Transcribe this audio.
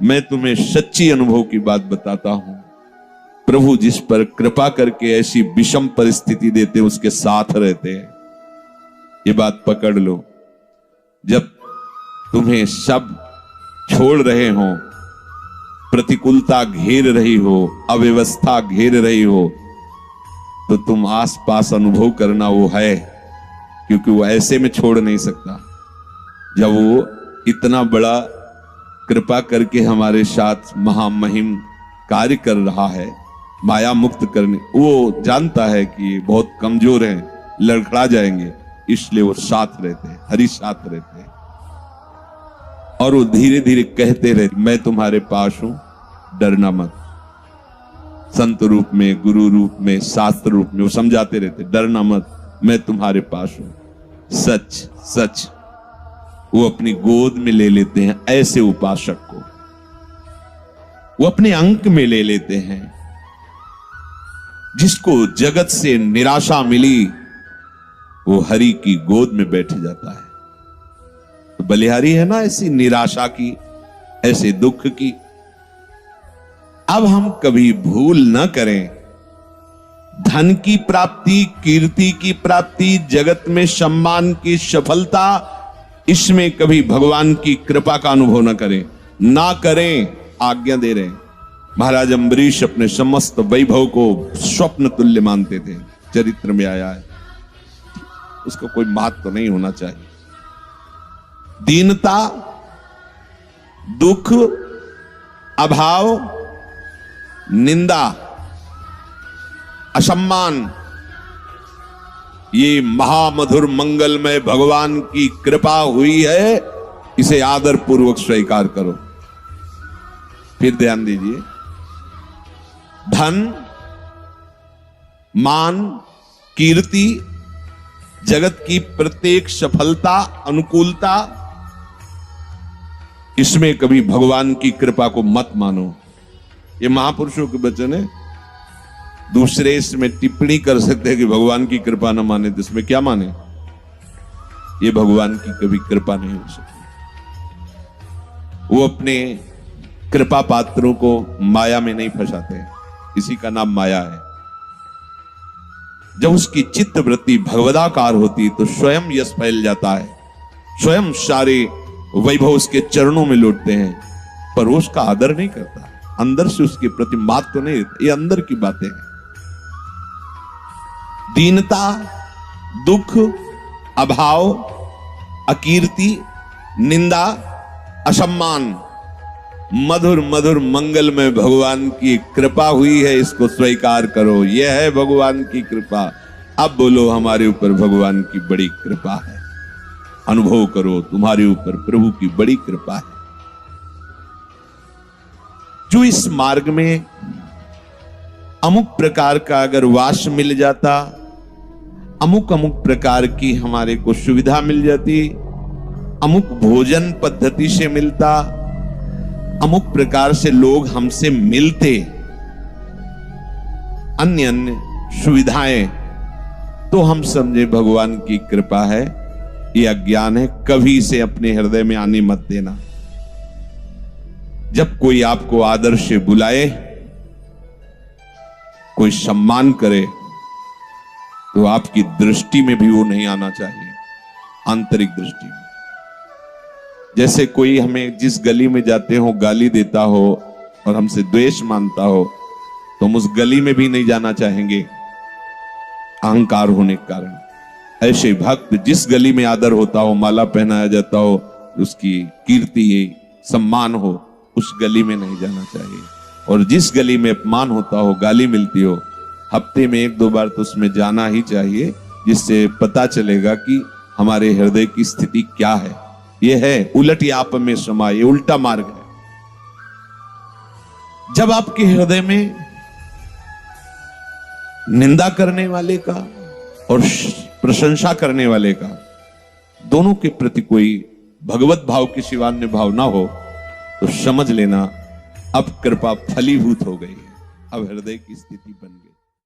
मैं तुम्हें सच्ची अनुभव की बात बताता हूं। प्रभु जिस पर कृपा करके ऐसी विषम परिस्थिति देते उसके साथ रहते हैं। ये बात पकड़ लो। जब तुम्हें सब छोड़ रहे हो, प्रतिकूलता घेर रही हो, अव्यवस्था घेर रही हो, तो तुम आसपास अनुभव करना वो है, क्योंकि वो ऐसे में छोड़ नहीं सकता। जब वो इतना बड़ा कृपा करके हमारे साथ महामहिम कार्य कर रहा है, माया मुक्त करने, वो जानता है कि ये बहुत कमजोर हैं, लड़खड़ा जाएंगे, इसलिए वो साथ रहते हैं, हरि साथ रहते हैं। और वो धीरे धीरे कहते रहते, मैं तुम्हारे पास हूं, डरना मत। संत रूप में, गुरु रूप में, शास्त्र रूप में वो समझाते रहते, डरना मत, मैं तुम्हारे पास हूं। सच सच वो अपनी गोद में ले लेते हैं ऐसे उपासक को, वो अपने अंक में ले लेते हैं। जिसको जगत से निराशा मिली वो हरि की गोद में बैठ जाता है। तो बलिहारी है ना ऐसी निराशा की, ऐसे दुख की। अब हम कभी भूल न करें, धन की प्राप्ति, कीर्ति की प्राप्ति, जगत में सम्मान की सफलता, इसमें कभी भगवान की कृपा का अनुभव न करें, ना करें, आज्ञा दे रहे हैं। महाराज अम्बरीश अपने समस्त वैभव को स्वप्न तुल्य मानते थे, चरित्र में आया है। उसका कोई महत्व तो नहीं होना चाहिए। दीनता, दुख, अभाव, निंदा, असम्मान, ये महामधुर मंगलमय भगवान की कृपा हुई है, इसे आदर पूर्वक स्वीकार करो। फिर ध्यान दीजिए, धन, मान, कीर्ति, जगत की प्रत्येक सफलता, अनुकूलता, इसमें कभी भगवान की कृपा को मत मानो। ये महापुरुषों के वचन है। दूसरे इसमें टिप्पणी कर सकते हैं कि भगवान की कृपा न माने, तो इसमें क्या माने? ये भगवान की कभी कृपा नहीं हो सकती। वो अपने कृपा पात्रों को माया में नहीं फंसाते, इसी का नाम माया है। जब उसकी चित्त वृत्ति भगवदाकार होती तो स्वयं यश फैल जाता है, स्वयं सारे वैभव उसके चरणों में लौटते हैं, पर वो उसका आदर नहीं करता, अंदर से उसके प्रति महत्व नहीं रहता। ये अंदर की बातें हैं। दीनता, दुख, अभाव, अकीर्ति, निंदा, असम्मान, मधुर मधुर मंगलमय भगवान की कृपा हुई है, इसको स्वीकार करो। यह है भगवान की कृपा। अब बोलो, हमारे ऊपर भगवान की बड़ी कृपा है। अनुभव करो, तुम्हारे ऊपर प्रभु की बड़ी कृपा है। जो इस मार्ग में अमुक प्रकार का अगर वास मिल जाता, अमुक अमुक प्रकार की हमारे को सुविधा मिल जाती, अमुक भोजन पद्धति से मिलता, अमुक प्रकार से लोग हमसे मिलते, अन्य अन्य सुविधाएं, तो हम समझे भगवान की कृपा है। ये अज्ञान है, कभी इसे अपने हृदय में आने मत देना। जब कोई आपको आदर से बुलाए, कोई सम्मान करे, तो आपकी दृष्टि में भी वो नहीं आना चाहिए, आंतरिक दृष्टि में। जैसे कोई हमें जिस गली में जाते हो गाली देता हो और हमसे द्वेष मानता हो, तो हम उस गली में भी नहीं जाना चाहेंगे, अहंकार होने के कारण। ऐसे भक्त जिस गली में आदर होता हो, माला पहनाया जाता हो, उसकी कीर्ति सम्मान हो, उस गली में नहीं जाना चाहिए। और जिस गली में अपमान होता हो, गाली मिलती हो, हफ्ते में 1-2 बार तो उसमें जाना ही चाहिए, जिससे पता चलेगा कि हमारे हृदय की स्थिति क्या है। यह है उलट आप में समाये, ये उल्टा मार्ग है। जब आपके हृदय में निंदा करने वाले का और प्रशंसा करने वाले का, दोनों के प्रति कोई भगवत भाव की सिवा अन्य भाव ना हो, तो समझ लेना अब कृपा फलीभूत हो गई है, अब हृदय की स्थिति बन गई।